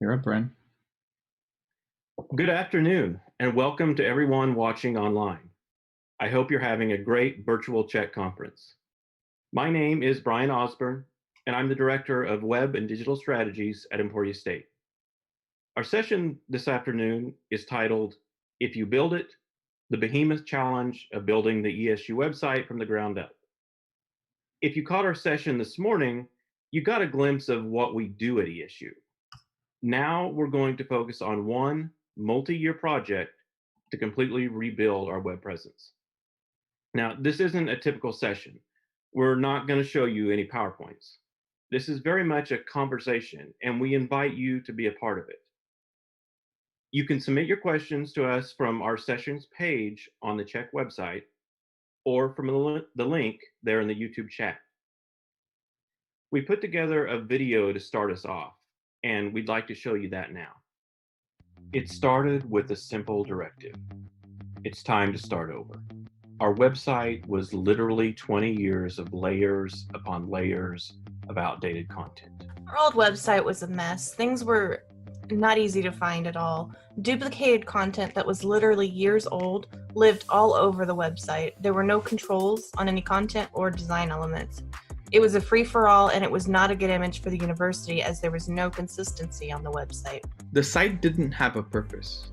You're up, Bren. Good afternoon, and welcome to everyone watching online. I hope you're having a great virtual Czech conference. My name is Brian Osbourn, and I'm the Director of Web and Digital Strategies at Emporia State. Our session this afternoon is titled, If You Build It, the Behemoth Challenge of Building the ESU website from the ground up. If you caught our session this morning, you got a glimpse of what we do at ESU. Now we're going to focus on one multi-year project to completely rebuild our web presence. Now, this isn't a typical session. We're not going to show you any PowerPoints. This is very much a conversation, and we invite you to be a part of it. You can submit your questions to us from our sessions page on the Czech website or from the link there in the YouTube chat. We put together a video to start us off, and we'd like to show you that now. It started with a simple directive. It's time to start over. Our website was literally 20 years of layers upon layers of outdated content. Our old website was a mess. Things were not easy to find at all. Duplicated content that was literally years old lived all over the website. There were no controls on any content or design elements. It was a free-for-all, and it was not a good image for the university as there was no consistency on the website. The site didn't have a purpose.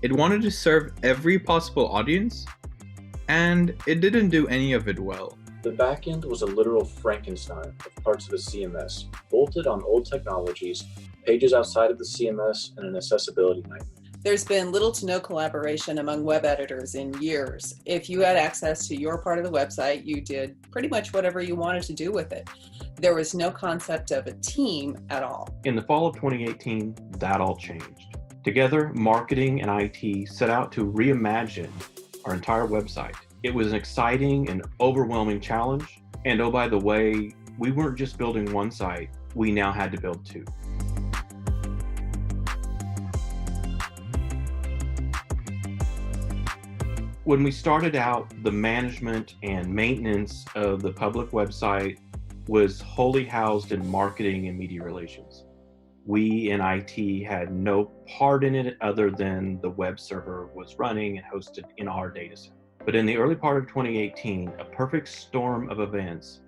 It wanted to serve every possible audience, and it didn't do any of it well. The backend was a literal Frankenstein of parts of a CMS, bolted on old technologies, pages outside of the CMS, and an accessibility nightmare. There's been little to no collaboration among web editors in years. If you had access to your part of the website, you did pretty much whatever you wanted to do with it. There was no concept of a team at all. In the fall of 2018, that all changed. Together, marketing and IT set out to reimagine our entire website. It was an exciting and overwhelming challenge. And oh, by the way, we weren't just building one site, we now had to build two. When we started out, the management and maintenance of the public website was wholly housed in marketing and media relations. We in IT had no part in it other than the web server was running and hosted in our data center. But in the early part of 2018, a perfect storm of events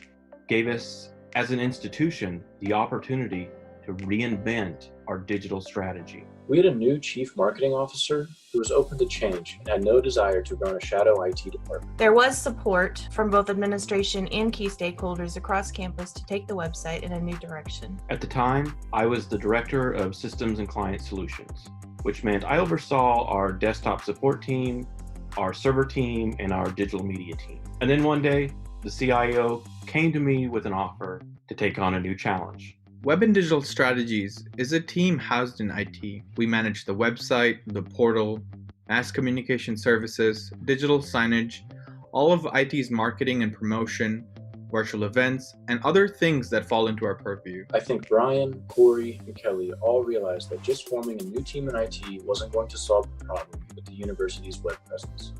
gave us, as an institution, the opportunity to reinvent our digital strategy. We had a new chief marketing officer who was open to change and had no desire to run a shadow IT department. There was support from both administration and key stakeholders across campus to take the website in a new direction. At the time, I was the Director of Systems and Client Solutions, which meant I oversaw our desktop support team, our server team, and our digital media team. And then one day, the CIO came to me with an offer to take on a new challenge. Web and Digital Strategies is a team housed in IT. We manage the website, the portal, mass communication services, digital signage, all of IT's marketing and promotion, virtual events, and other things that fall into our purview. I think Brian, Corey, and Kelly all realized that just forming a new team in IT wasn't going to solve the problem with the university's web presence.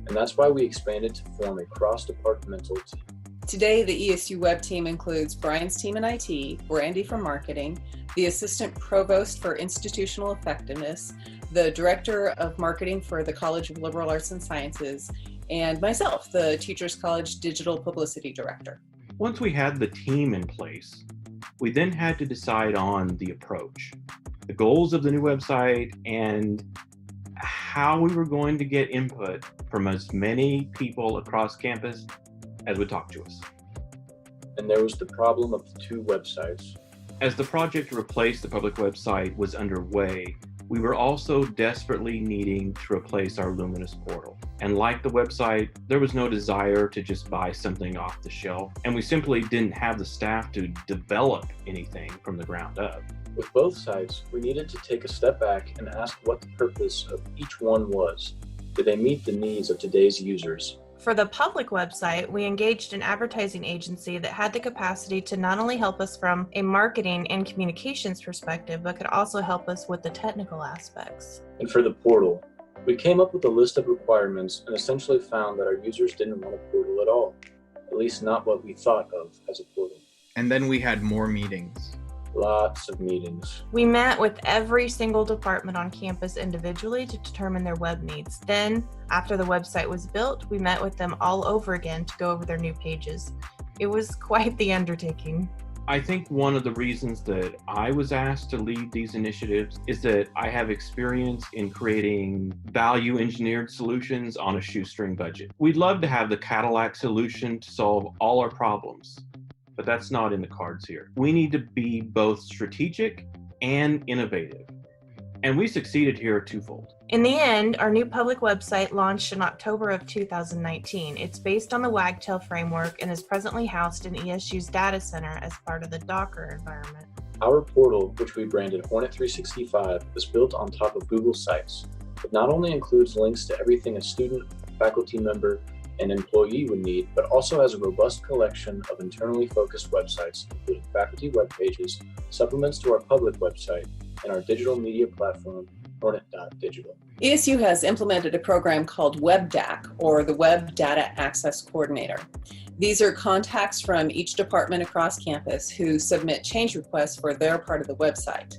And that's why we expanded to form a cross-departmental team. Today, the ESU web team includes Brian's team in IT, Brandy for marketing, the assistant provost for institutional effectiveness, the director of marketing for the College of Liberal Arts and Sciences, and myself, the Teachers College digital publicity director. Once we had the team in place, we then had to decide on the approach, the goals of the new website, and how we were going to get input from as many people across campus as would talk to us. And there was the problem of the two websites. As the project to replace the public website was underway, we were also desperately needing to replace our Luminous portal. And like the website, there was no desire to just buy something off the shelf, and we simply didn't have the staff to develop anything from the ground up. With both sites, we needed to take a step back and ask what the purpose of each one was. Did they meet the needs of today's users? For the public website, we engaged an advertising agency that had the capacity to not only help us from a marketing and communications perspective, but could also help us with the technical aspects. And for the portal, we came up with a list of requirements and essentially found that our users didn't want a portal at all, at least not what we thought of as a portal. And then we had more meetings. Lots of meetings. We met with every single department on campus individually to determine their web needs. Then, after the website was built, we met with them all over again to go over their new pages. It was quite the undertaking. I think one of the reasons that I was asked to lead these initiatives is that I have experience in creating value engineered solutions on a shoestring budget. We'd love to have the Cadillac solution to solve all our problems, but that's not in the cards here. We need to be both strategic and innovative. And we succeeded here twofold. In the end, our new public website launched in October of 2019. It's based on the Wagtail framework and is presently housed in ESU's data center as part of the Docker environment. Our portal, which we branded Hornet 365, is built on top of Google Sites. It not only includes links to everything a student, faculty member, and employee would need, but also has a robust collection of internally focused websites, including faculty web pages, supplements to our public website, and our digital media platform, Hornet.digital. ESU has implemented a program called WebDAC, or the Web Data Access Coordinator. These are contacts from each department across campus who submit change requests for their part of the website.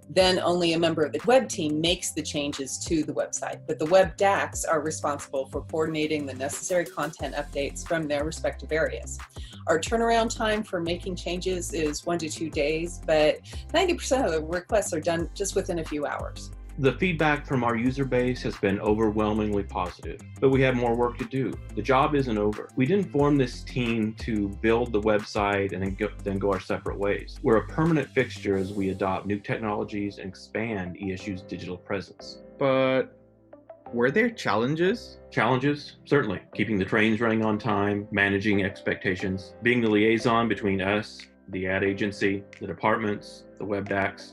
Then only a member of the web team makes the changes to the website, but the web DACs are responsible for coordinating the necessary content updates from their respective areas. Our turnaround time for making changes is 1 to 2 days, but 90% of the requests are done just within a few hours. The feedback from our user base has been overwhelmingly positive, but we have more work to do. The job isn't over. We didn't form this team to build the website and then go our separate ways. We're a permanent fixture as we adopt new technologies and expand ESU's digital presence. But were there challenges? Challenges? Certainly. Keeping the trains running on time, managing expectations, being the liaison between us, the ad agency, the departments, the web DACs,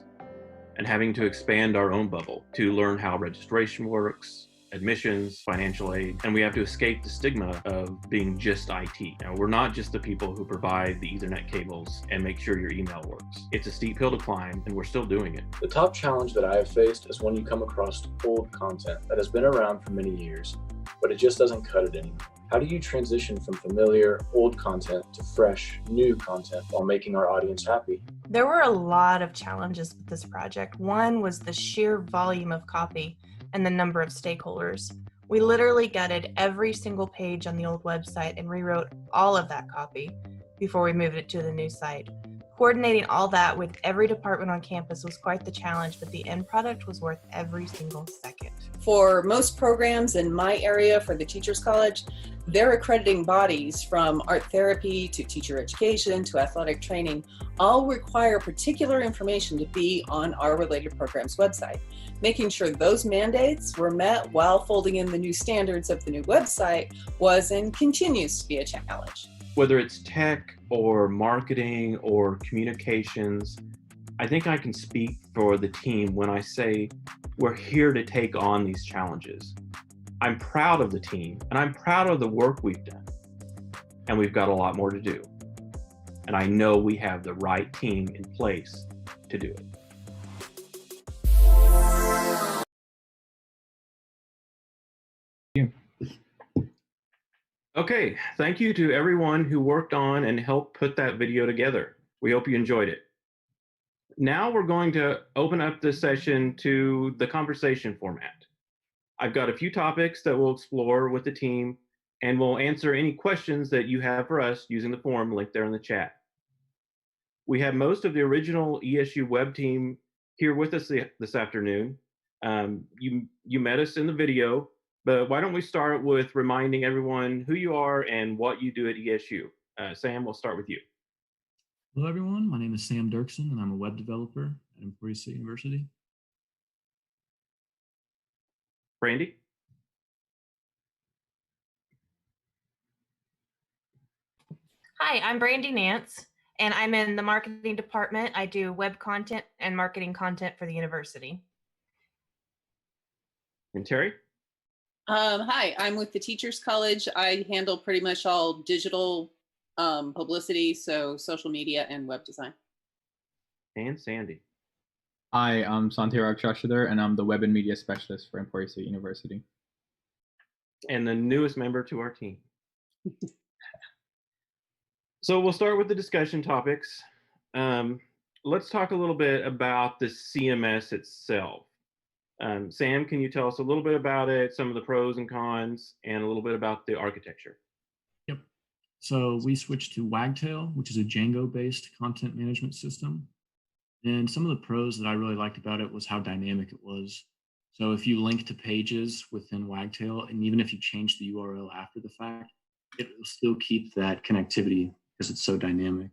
and having to expand our own bubble to learn how registration works, admissions, financial aid, and we have to escape the stigma of being just IT. Now, we're not just the people who provide the Ethernet cables and make sure your email works. It's a steep hill to climb, and we're still doing it. The top challenge that I have faced is when you come across old content that has been around for many years, but it just doesn't cut it anymore. How do you transition from familiar, old content to fresh, new content while making our audience happy? There were a lot of challenges with this project. One was the sheer volume of copy and the number of stakeholders. We literally gutted every single page on the old website and rewrote all of that copy before we moved it to the new site. Coordinating all that with every department on campus was quite the challenge, but the end product was worth every single second. For most programs in my area for the Teachers College, their accrediting bodies, from art therapy to teacher education to athletic training, all require particular information to be on our related programs website. Making sure those mandates were met while folding in the new standards of the new website was and continues to be a challenge. Whether it's tech or marketing or communications, I think I can speak for the team when I say we're here to take on these challenges. I'm proud of the team and I'm proud of the work we've done. And we've got a lot more to do. And I know we have the right team in place to do it. Okay, thank you to everyone who worked on and helped put that video together. We hope you enjoyed it. Now we're going to open up this session to the conversation format. I've got a few topics that we'll explore with the team, and we'll answer any questions that you have for us using the form linked there in the chat. We have most of the original ESU web team here with us this afternoon. You met us in the video, but why don't we start with reminding everyone who you are and what you do at ESU. Sam, we'll start with you. Hello, everyone. My name is Sam Derksen, and I'm a web developer at Emporia State University. Brandy? Hi, I'm Brandy Nance, and I'm in the marketing department. I do web content and marketing content for the university. And Terri? Hi, I'm with the Teachers College. I handle pretty much all digital publicity, so social media and web design. And Sandy? Hi, I'm Saandhyarag, and I'm the Web and Media Specialist for Emporia State University. And the newest member to our team. So we'll start with the discussion topics. let's talk a little bit about the CMS itself. Sam, can you tell us a little bit about it, some of the pros and cons, and a little bit about the architecture? Yep. So we switched to Wagtail, which is a Django-based content management system. And some of the pros that I really liked about it was how dynamic it was. So if you link to pages within Wagtail, and even if you change the URL after the fact, it will still keep that connectivity because it's so dynamic.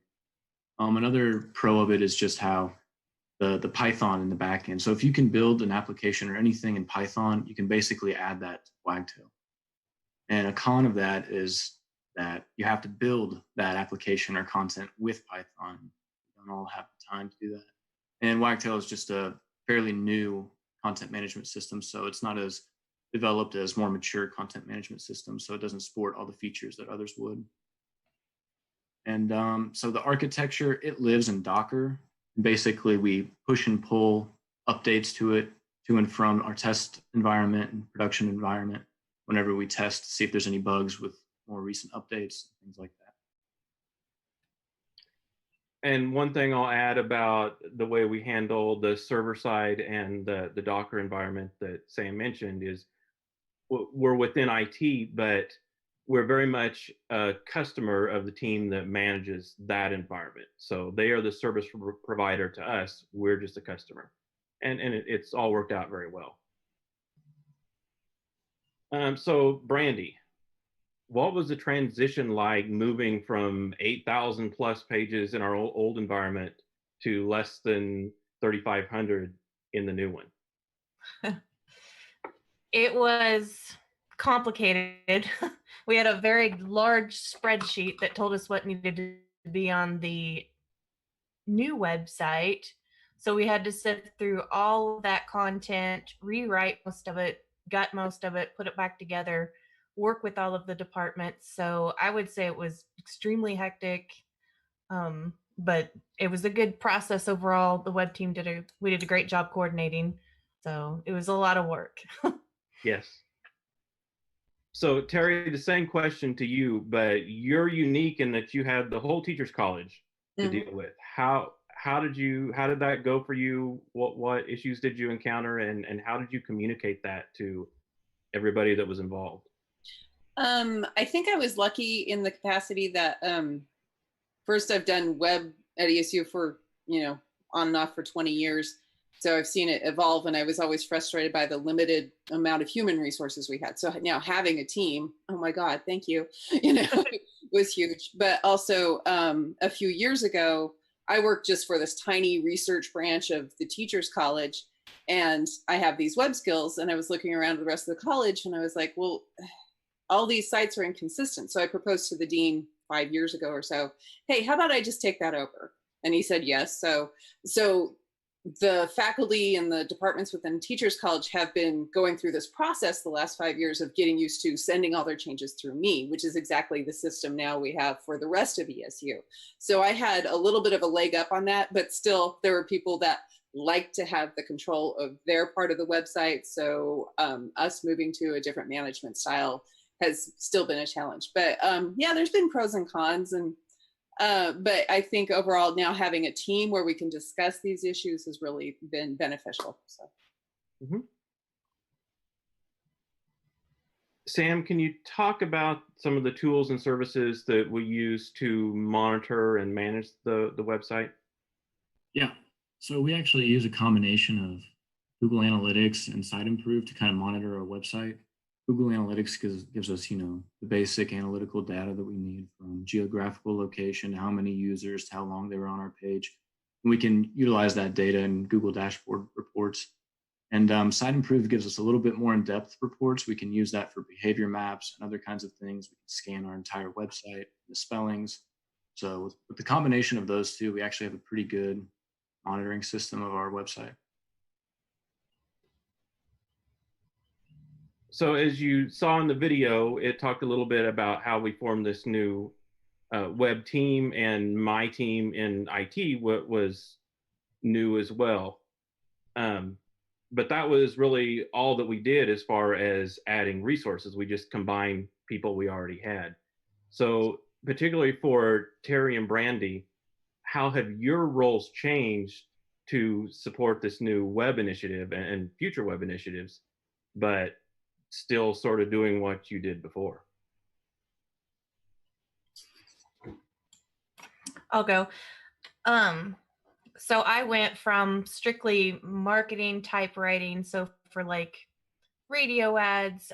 Another pro of it is just how the Python in the backend. So if you can build an application or anything in Python, you can basically add that to Wagtail. And a con of that is that you have to build that application or content with Python. You don't all have the time to do that. And Wagtail is just a fairly new content management system, so it's not as developed as more mature content management systems, so it doesn't support all the features that others would. And so the architecture, it lives in Docker. Basically, we push and pull updates to it to and from our test environment and production environment whenever we test to see if there's any bugs with more recent updates, things like that. And one thing I'll add about the way we handle the server side and the Docker environment that Sam mentioned is we're within IT, but we're very much a customer of the team that manages that environment. So they are the service provider to us. We're just a customer. And it's all worked out very well. So Brandy, what was the transition like moving from 8,000 plus pages in our old environment to less than 3,500 in the new one? It was complicated. We had a very large spreadsheet that told us what needed to be on the new website. So we had to sift through all of that content, rewrite most of it, gut most of it, put it back together, work with all of the departments. So I would say it was extremely hectic, but it was a good process overall. The web team did a great job coordinating. So it was a lot of work. Yes. So Terri, the same question to you, but you're unique in that you had the whole teachers college to deal with. How did that go for you? What issues did you encounter, and how did you communicate that to everybody that was involved? I think I was lucky in the capacity that first I've done web at ESU for, on and off for 20 years. So I've seen it evolve, and I was always frustrated by the limited amount of human resources we had. So now having a team, oh my God, thank you, was huge. But also a few years ago, I worked just for this tiny research branch of the Teachers College, and I have these web skills, and I was looking around the rest of the college, and I was like, well, all these sites are inconsistent. So I proposed to the dean 5 years ago or so, hey, how about I just take that over? And he said yes. So the faculty and the departments within Teachers College have been going through this process the last 5 years of getting used to sending all their changes through me, which is exactly the system now we have for the rest of ESU. So I had a little bit of a leg up on that, but still there were people that like to have the control of their part of the website. So us moving to a different management style has still been a challenge. But yeah, there's been pros and cons, and but I think overall now having a team where we can discuss these issues has really been beneficial. So. Sam, can you talk about some of the tools and services that we use to monitor and manage the website? Yeah, so we actually use a combination of Google Analytics and SiteImprove to kind of monitor our website. Google Analytics gives us, the basic analytical data that we need, from geographical location, how many users, how long they were on our page. And we can utilize that data in Google dashboard reports. And SiteImprove gives us a little bit more in-depth reports. We can use that for behavior maps and other kinds of things. We can scan our entire website, the spellings. So with the combination of those two, we actually have a pretty good monitoring system of our website. So as you saw in the video, it talked a little bit about how we formed this new web team, and my team in IT was new as well. But that was really all that we did as far as adding resources. We just combined people we already had. So particularly for Terri and Brandy, how have your roles changed to support this new web initiative and future web initiatives, but still sort of doing what you did before? I'll go. So I went from strictly marketing typewriting, so for like radio ads,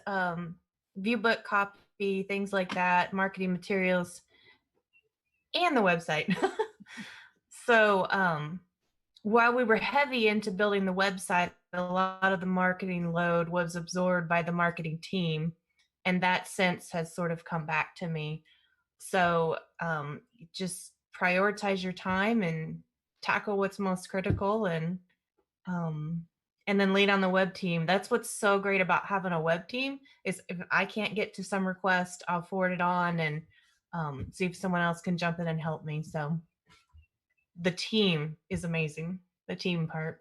view book copy, things like that, marketing materials, and the website. So while we were heavy into building the website, a lot of the marketing load was absorbed by the marketing team, and that sense has sort of come back to me. So just prioritize your time and tackle what's most critical, and then lead on the web team. That's what's so great about having a web team is if I can't get to some request, I'll forward it on and see if someone else can jump in and help me. So the team is amazing, the team part.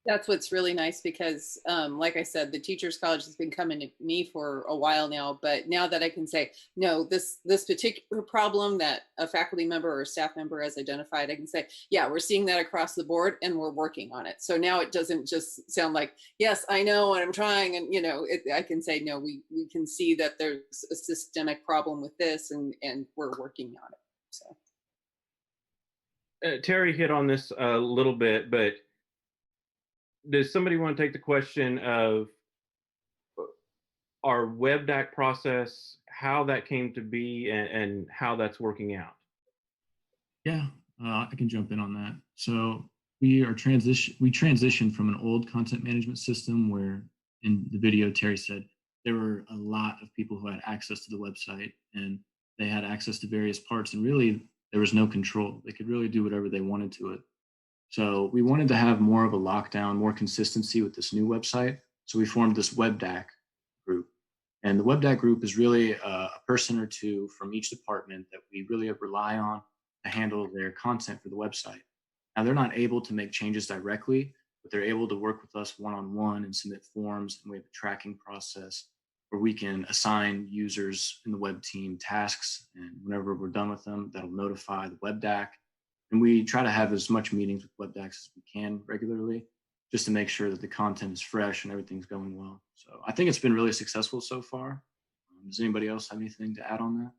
That's what's really nice because, like I said, the Teachers College has been coming to me for a while now. But now that I can say, no, this particular problem that a faculty member or staff member has identified, I can say, yeah, we're seeing that across the board and we're working on it. So now it doesn't just sound like, yes, I know and I'm trying. And, I can say, no, we can see that there's a systemic problem with this and we're working on it. So. Terri hit on this a little bit, but does somebody want to take the question of our WebDAC process, how that came to be, and how that's working out? Yeah, I can jump in on that. So we transitioned from an old content management system where in the video Terri said there were a lot of people who had access to the website and they had access to various parts, and really there was no control. They could really do whatever they wanted to it. So we wanted to have more of a lockdown, more consistency with this new website. So we formed this WebDAC group. And the WebDAC group is really a person or two from each department that we really rely on to handle their content for the website. Now, they're not able to make changes directly, but they're able to work with us one-on-one and submit forms. And we have a tracking process where we can assign users in the web team tasks. And whenever we're done with them, that'll notify the WebDAC. And we try to have as much meetings with WebDACs as we can regularly, just to make sure that the content is fresh and everything's going well. So I think it's been really successful so far. Does anybody else have anything to add on that?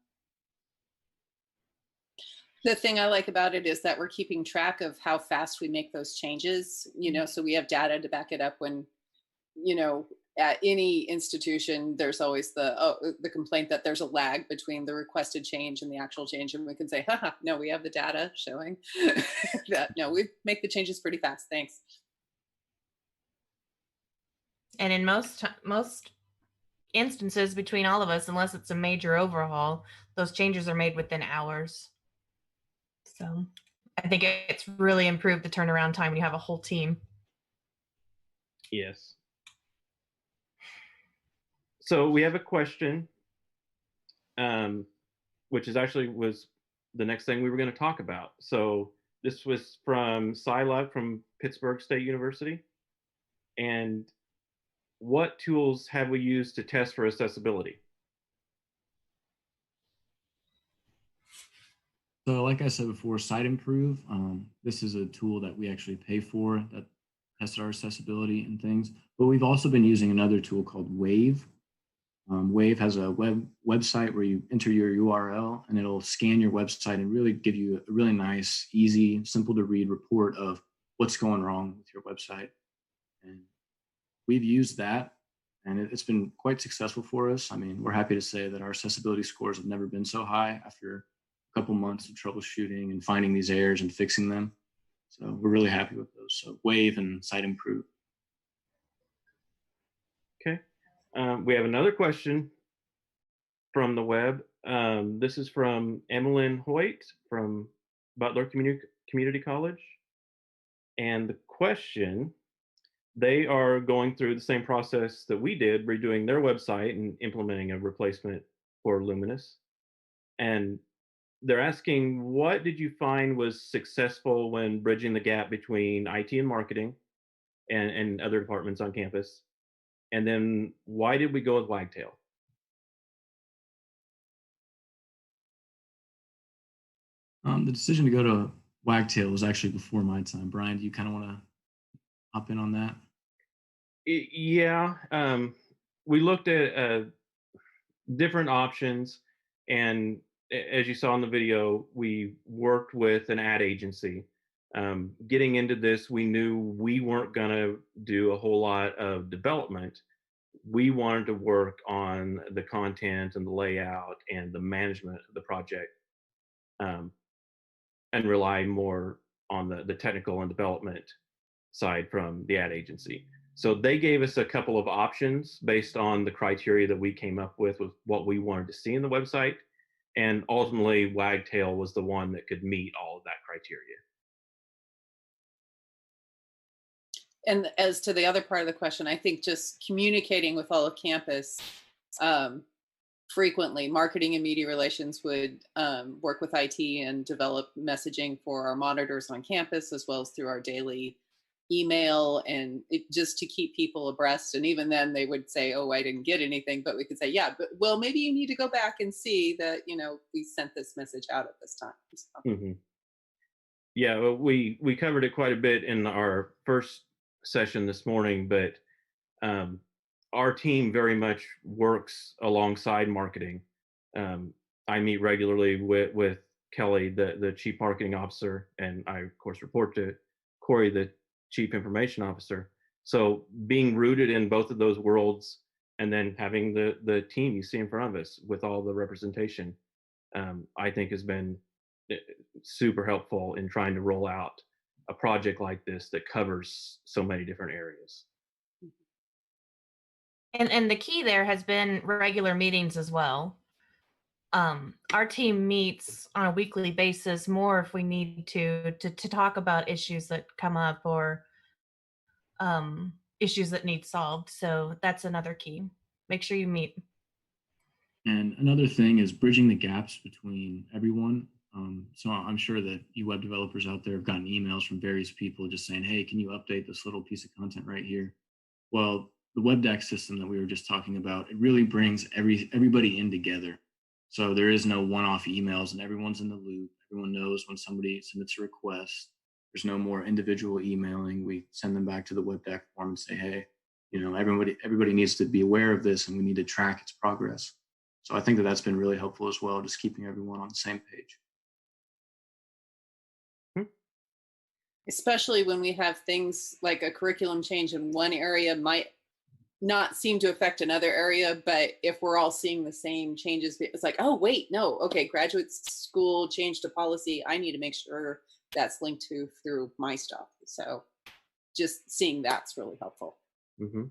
The thing I like about it is that we're keeping track of how fast we make those changes, so we have data to back it up when, at any institution, there's always the complaint that there's a lag between the requested change and the actual change. And we can say, haha, no, we have the data showing that, no, we make the changes pretty fast. Thanks. And in most instances between all of us, unless it's a major overhaul, those changes are made within hours. So I think it's really improved the turnaround time when you have a whole team. Yes. So we have a question, which was the next thing we were going to talk about. So this was from Saandhyarag from Pittsburgh State University. And what tools have we used to test for accessibility? So like I said before, Site Improve, this is a tool that we actually pay for that tests our accessibility and things. But we've also been using another tool called Wave. Wave has a website where you enter your URL and it'll scan your website and really give you a really nice, easy, simple to read report of what's going wrong with your website. And we've used that and it's been quite successful for us. I mean, we're happy to say that our accessibility scores have never been so high after a couple months of troubleshooting and finding these errors and fixing them. So we're really happy with those. So Wave and Site Improve. Okay. We have another question from the web. This is from Emmeline Hoyt from Butler Community College. And the question, they are going through the same process that we did, redoing their website and implementing a replacement for Luminous. And they're asking, what did you find was successful when bridging the gap between IT and marketing and other departments on campus? And then why did we go with Wagtail? The decision to go to Wagtail was actually before my time. Brian, do you kind of want to hop in on that? Yeah, we looked at different options, and as you saw in the video, we worked with an ad agency. Getting into this, we knew we weren't going to do a whole lot of development. We wanted to work on the content and the layout and the management of the project, and rely more on the technical and development side from the ad agency. So they gave us a couple of options based on the criteria that we came up with what we wanted to see in the website. And ultimately, Wagtail was the one that could meet all of that criteria. And as to the other part of the question, I think just communicating with all of campus frequently, marketing and media relations would work with IT and develop messaging for our monitors on campus, as well as through our daily email, and just to keep people abreast. And even then they would say, oh, I didn't get anything, but we could say, yeah, but well, maybe you need to go back and see that, we sent this message out at this time. So. Mm-hmm. Yeah, well, we covered it quite a bit in our first session this morning, but our team very much works alongside marketing. I meet regularly with Kelly, the chief marketing officer, and I of course report to Corey, the chief information officer. So being rooted in both of those worlds, and then having the team you see in front of us with all the representation, I think has been super helpful in trying to roll out a project like this that covers so many different areas. And the key there has been regular meetings as well. Our team meets on a weekly basis more if we need to talk about issues that come up or issues that need solved. So that's another key. Make sure you meet. And another thing is bridging the gaps between everyone. So I'm sure that you web developers out there have gotten emails from various people just saying, hey, can you update this little piece of content right here? Well, the WebDAX system that we were just talking about, it really brings everybody in together. So there is no one-off emails and everyone's in the loop. Everyone knows when somebody submits a request. There's no more individual emailing. We send them back to the WebDAX form and say, hey, everybody needs to be aware of this and we need to track its progress. So I think that that's been really helpful as well, just keeping everyone on the same page. Especially when we have things like a curriculum change in one area might not seem to affect another area, but if we're all seeing the same changes, it's like, oh, wait, no, okay, graduate school changed a policy. I need to make sure that's linked to through my stuff. So just seeing that's really helpful. Mm-hmm.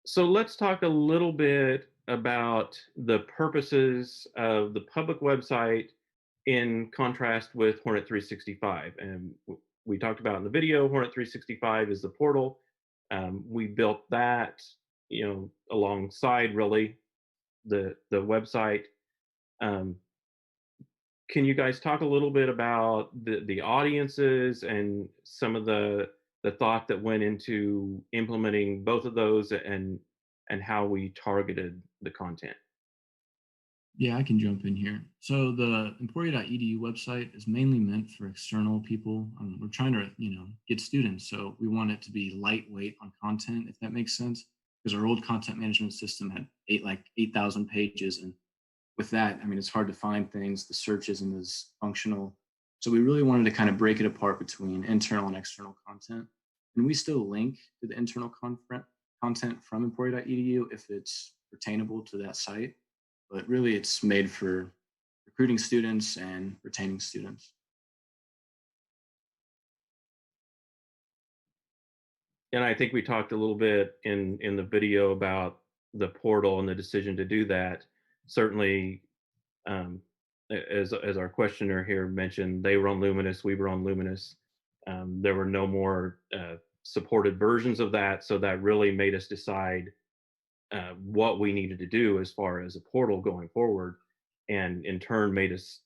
So let's talk a little bit about the purposes of the public website in contrast with Hornet 365. And we talked about in the video, Hornet 365 is the portal. We built that, alongside really the website. Can you guys talk a little bit about the audiences and some of the thought that went into implementing both of those and how we targeted the content? Yeah, I can jump in here. So the Emporia.edu website is mainly meant for external people. We're trying to, get students. So we want it to be lightweight on content, if that makes sense. Because our old content management system had 8,000 pages. And with that, it's hard to find things. The search isn't as functional. So we really wanted to kind of break it apart between internal and external content. And we still link to the internal content from Emporia.edu if it's pertainable to that site. But really it's made for recruiting students and retaining students. And I think we talked a little bit in the video about the portal and the decision to do that. Certainly, as our questioner here mentioned, they were on Luminous, we were on Luminous. There were no more supported versions of that, so that really made us decide what we needed to do as far as a portal going forward, and in turn made us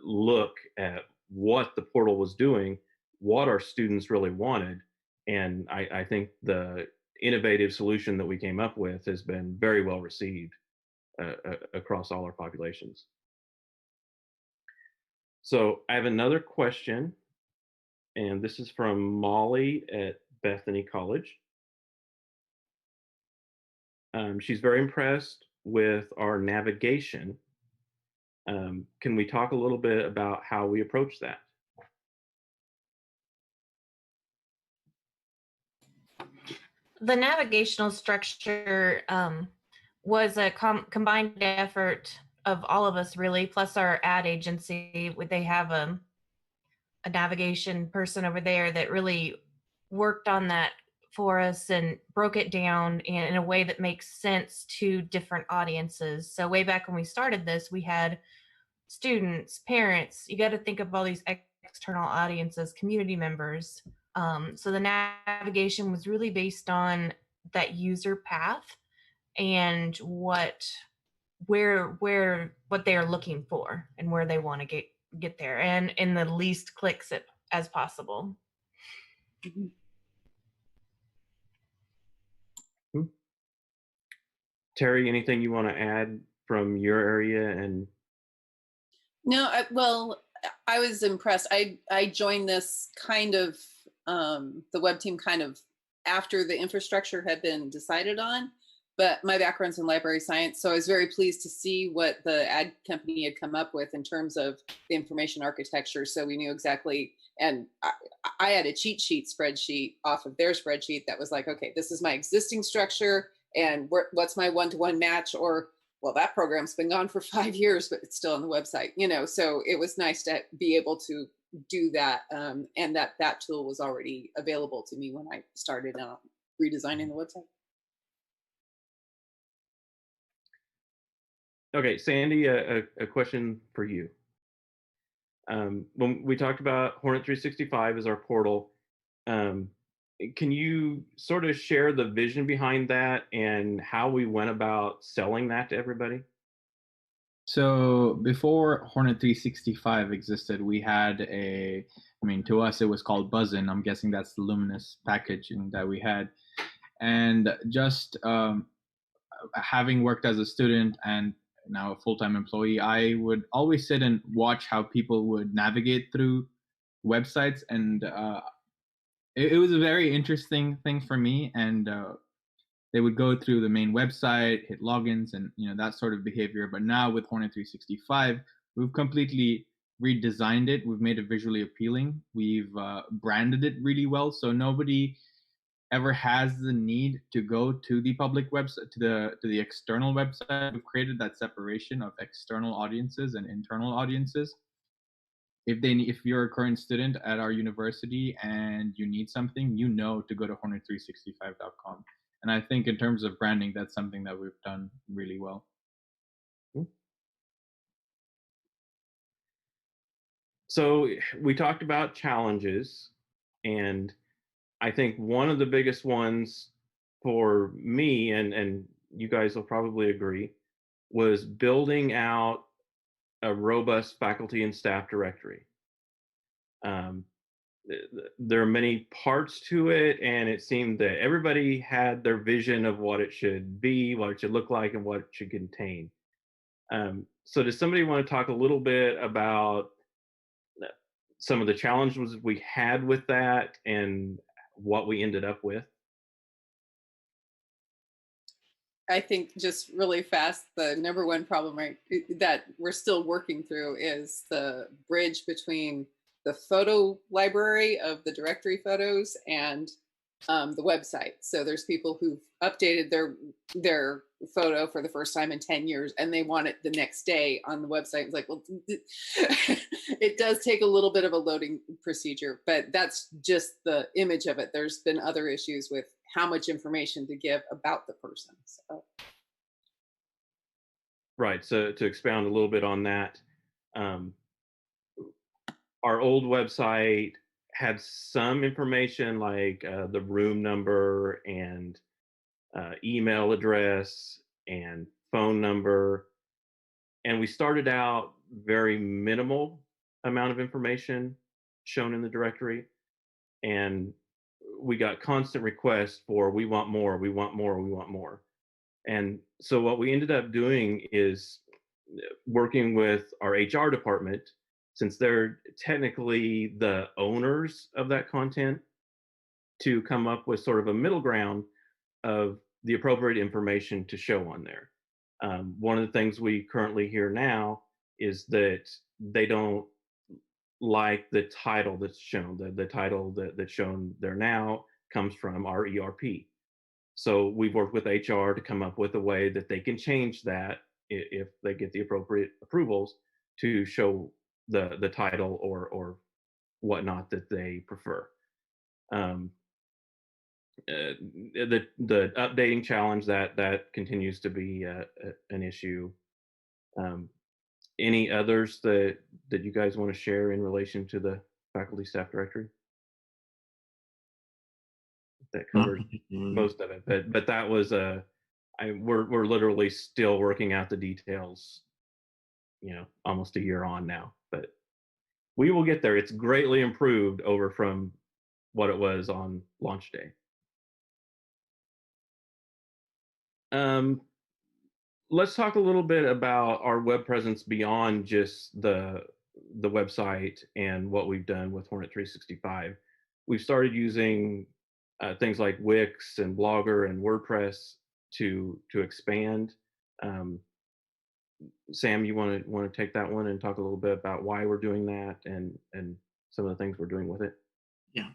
look at what the portal was doing, what our students really wanted. And I think the innovative solution that we came up with has been very well received across all our populations. So I have another question, and this is from Molly at Bethany College. She's very impressed with our navigation. Can we talk a little bit about how we approach that? The navigational structure was a combined effort of all of us, really, plus our ad agency. They have a navigation person over there that really worked on that for us and broke it down in a way that makes sense to different audiences. So way back when we started this, we had students, parents. You got to think of all these external audiences, community members. So the navigation was really based on that user path and what they're looking for and where they want to get there, and in the least clicks as possible. Terri, anything you want to add from your area? And No, I was impressed. I joined this kind of the web team kind of after the infrastructure had been decided on, but my background's in library science, so I was very pleased to see what the ad company had come up with in terms of the information architecture. So we knew exactly, and I had a cheat sheet spreadsheet off of their spreadsheet that was like, okay, this is my existing structure, and what's my one-to-one match, or well, that program's been gone for 5 years, but it's still on the website, so it was nice to be able to do that, and that tool was already available to me when I started redesigning the website. okay, Sandy, a question for you. When we talked about Hornet 365 as our portal, can you sort of share the vision behind that and how we went about selling that to everybody? So before Hornet 365 existed, we had to us it was called Buzzin. I'm guessing that's the Luminous packaging that we had. And just having worked as a student and now a full-time employee, I would always sit and watch how people would navigate through websites, and it was a very interesting thing for me. And they would go through the main website, hit logins, and that sort of behavior. But now with Hornet 365, we've completely redesigned it. We've made it visually appealing. We've branded it really well, so nobody ever has the need to go to the public website, to the external website. We've created that separation of external audiences and internal audiences. If you're a current student at our university and you need something, to go to hornet365.com. And I think in terms of branding, that's something that we've done really well. So we talked about challenges, and I think one of the biggest ones for me, and you guys will probably agree, was building out a robust faculty and staff directory. There are many parts to it, and it seemed that everybody had their vision of what it should be, what it should look like, and what it should contain. So does somebody want to talk a little bit about some of the challenges we had with that and what we ended up with? I think just really fast, the number one problem that we're still working through is the bridge between the photo library of the directory photos and the website. So there's people who've updated their photo for the first time in 10 years, and they want it the next day on the website. It's like, well, it does take a little bit of a loading procedure, but that's just the image of it. There's been other issues with how much information to give about the person. So. Right. So to expound a little bit on that, our old website had some information like the room number and email address and phone number. And we started out very minimal amount of information shown in the directory. And we got constant requests for, we want more, we want more, we want more. And so what we ended up doing is working with our HR department since they're technically the owners of that content, to come up with sort of a middle ground of the appropriate information to show on there. One of the things we currently hear now is that they don't like the title that's shown. The title that's shown there now comes from our ERP. So we've worked with HR to come up with a way that they can change that if they get the appropriate approvals to show the title or whatnot that they prefer. The updating challenge that continues to be an issue. Any others that you guys want to share in relation to the faculty staff directory? That covered most of it, but that was we're literally still working out the details, almost a year on now, but we will get there. It's greatly improved over from what it was on launch day. Let's talk a little bit about our web presence beyond just the website and what we've done with Hornet 365. We've started using things like Wix and Blogger and WordPress to expand. Sam, you want to take that one and talk a little bit about why we're doing that and some of the things we're doing with it? Yeah.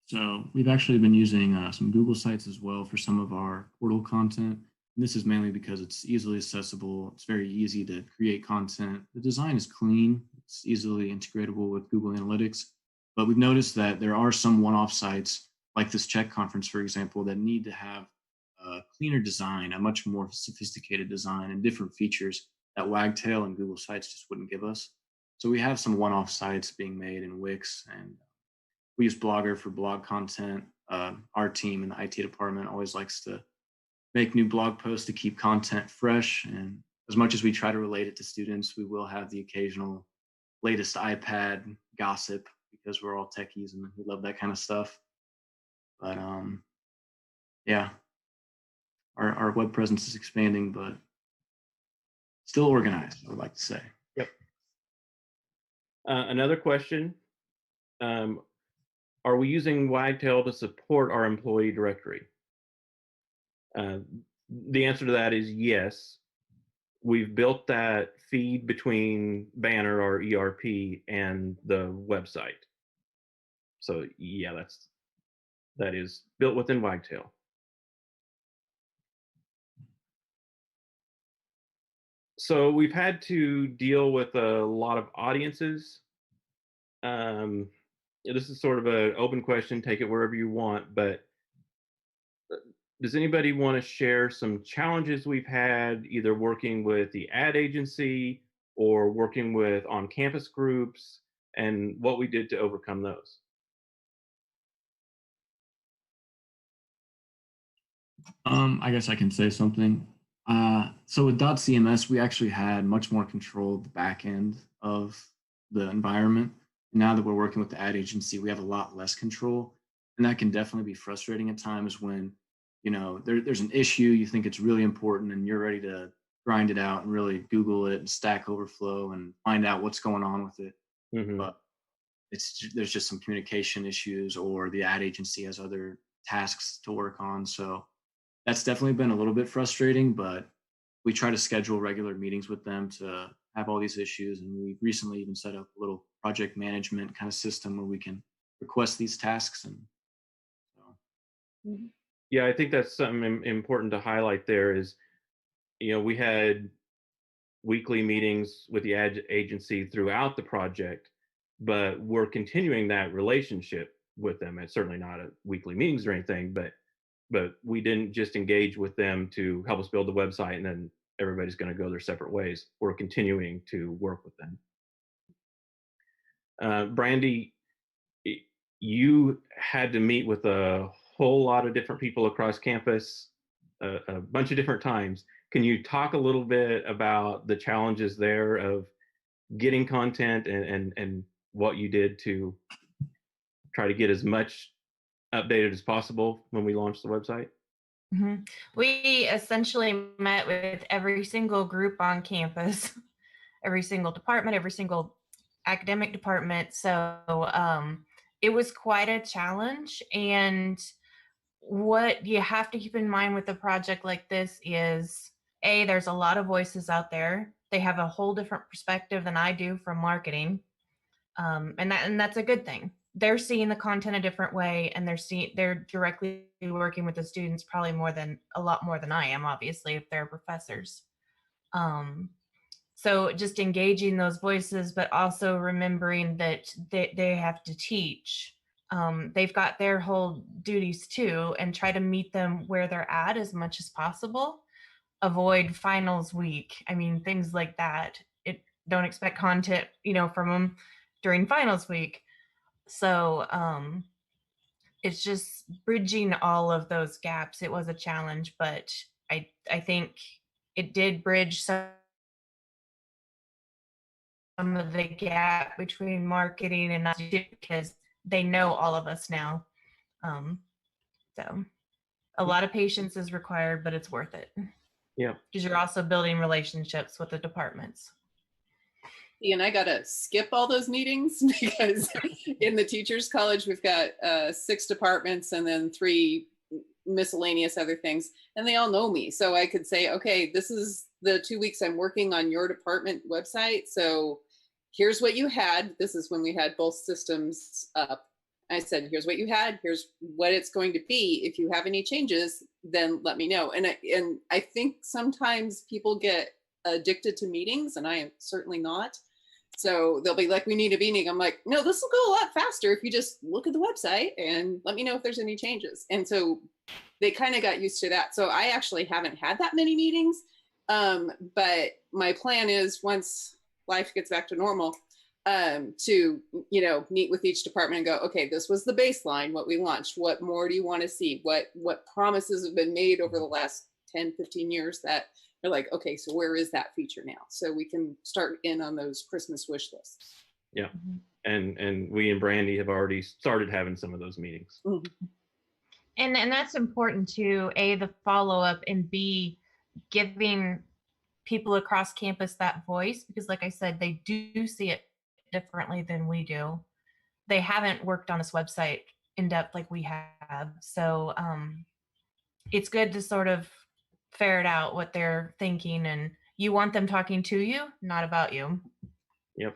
So we've actually been using some Google sites as well for some of our portal content. And this is mainly because it's easily accessible. It's very easy to create content. The design is clean. It's easily integratable with Google Analytics. But we've noticed that there are some one-off sites, like this Czech conference, for example, that need to have a cleaner design, a much more sophisticated design, and different features that Wagtail and Google Sites just wouldn't give us. So we have some one-off sites being made in Wix, and we use Blogger for blog content. Our team in the IT department always likes to make new blog posts to keep content fresh. And as much as we try to relate it to students, we will have the occasional latest iPad gossip because we're all techies and we love that kind of stuff. But yeah, our web presence is expanding, but still organized, I would like to say. Yep. Another question. Are we using Wagtail to support our employee directory? The answer to that is yes. We've built that feed between Banner, our ERP, and the website. So yeah, that is built within Wagtail. So we've had to deal with a lot of audiences. This is sort of an open question, take it wherever you want, but does anybody want to share some challenges we've had either working with the ad agency or working with on-campus groups and what we did to overcome those? I guess I can say something. So with .cms, we actually had much more control of the back end of the environment. Now that we're working with the ad agency, we have a lot less control. And that can definitely be frustrating at times when, there's an issue, you think it's really important and you're ready to grind it out and really Google it and Stack Overflow and find out what's going on with it. Mm-hmm. But there's just some communication issues or the ad agency has other tasks to work on. So that's definitely been a little bit frustrating, but we try to schedule regular meetings with them to have all these issues. And we recently even set up a little project management kind of system where we can request these tasks. And so. Yeah, I think that's something important to highlight there is, we had weekly meetings with the ad agency throughout the project, but we're continuing that relationship with them. It's certainly not a weekly meetings or anything, but we didn't just engage with them to help us build the website and then everybody's going to go their separate ways. We're continuing to work with them. Brandy, you had to meet with a whole lot of different people across campus a bunch of different times. Can you talk a little bit about the challenges there of getting content and what you did to try to get as much updated as possible when we launched the website? Mm-hmm. We essentially met with every single group on campus, every single department, every single academic department. So it was quite a challenge. And what you have to keep in mind with a project like this is, there's a lot of voices out there. They have a whole different perspective than I do from marketing. And that's a good thing. They're seeing the content a different way, and they're directly working with the students probably a lot more than I am, obviously, if they're professors. So just engaging those voices, but also remembering that they have to teach. They've got their whole duties too, and try to meet them where they're at as much as possible. Avoid finals week. I mean, things like that. Don't expect content, from them during finals week. So it's just bridging all of those gaps. It was a challenge, but I think it did bridge some of the gap between marketing and IT, because they know all of us now. So a lot of patience is required, but it's worth it. Yeah. Because you're also building relationships with the departments. And I gotta skip all those meetings because in the Teachers College, we've got 6 departments and then 3 miscellaneous other things, and they all know me. So I could say, okay, this is the 2 weeks I'm working on your department website. So here's what you had. This is when we had both systems up. I said, here's what you had, here's what it's going to be. If you have any changes, then let me know. And I think sometimes people get addicted to meetings, and I am certainly not. So they'll be like, we need a meeting. I'm like, no, this will go a lot faster if you just look at the website and let me know if there's any changes. And so they kind of got used to that. So I actually haven't had that many meetings. But my plan is, once life gets back to normal, to, meet with each department and go, okay, this was the baseline, what we launched. What more do you want to see? What promises have been made over the last 10, 15 years that they're like, okay, so where is that feature now? So we can start in on those Christmas wish lists. Yeah. And we and Brandy have already started having some of those meetings. Mm-hmm. And that's important too, A, the follow-up, and B, giving people across campus that voice, because like I said, they do see it differently than we do. They haven't worked on this website in depth like we have. So it's good to sort of ferret out what they're thinking, and you want them talking to you, not about you. Yep.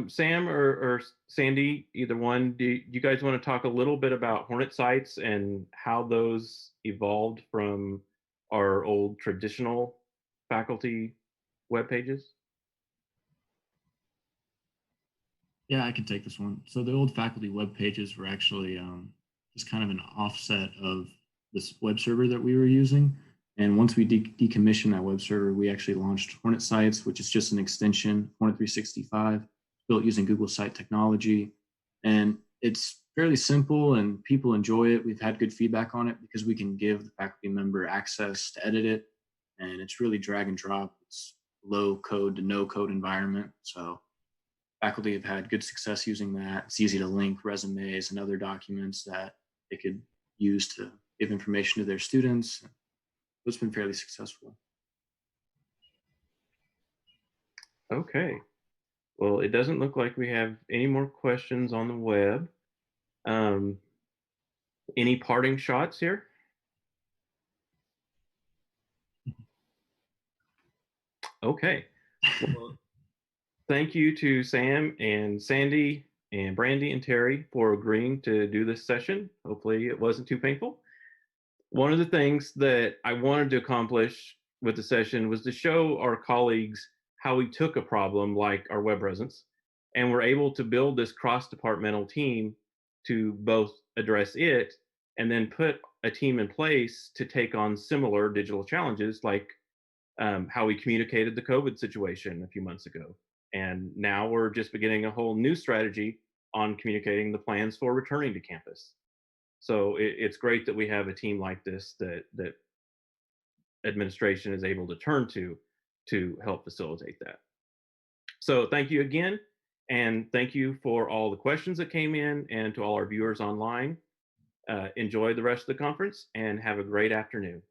Sam or Sandy, either one, do you guys want to talk a little bit about Hornet sites and how those evolved from our old traditional faculty web pages? Yeah, I can take this one. So the old faculty web pages were actually just kind of an offset of this web server that we were using. And once we decommissioned that web server, we actually launched Hornet Sites, which is just an extension, Hornet 365, built using Google Site technology. And it's fairly simple and people enjoy it. We've had good feedback on it because we can give the faculty member access to edit it. And it's really drag and drop. It's low code to no code environment. So faculty have had good success using that. It's easy to link resumes and other documents that they could use to give information to their students. It's been fairly successful. Okay. Well, it doesn't look like we have any more questions on the web. Any parting shots here? Okay. Well, thank you to Sam and Sandy and Brandy and Terry for agreeing to do this session. Hopefully it wasn't too painful. One of the things that I wanted to accomplish with the session was to show our colleagues how we took a problem like our web presence and were able to build this cross-departmental team to both address it and then put a team in place to take on similar digital challenges, like how we communicated the COVID situation a few months ago. And now we're just beginning a whole new strategy on communicating the plans for returning to campus. So it's great that we have a team like this that administration is able to turn to help facilitate that. So thank you again, and thank you for all the questions that came in, and to all our viewers online. Enjoy the rest of the conference and have a great afternoon.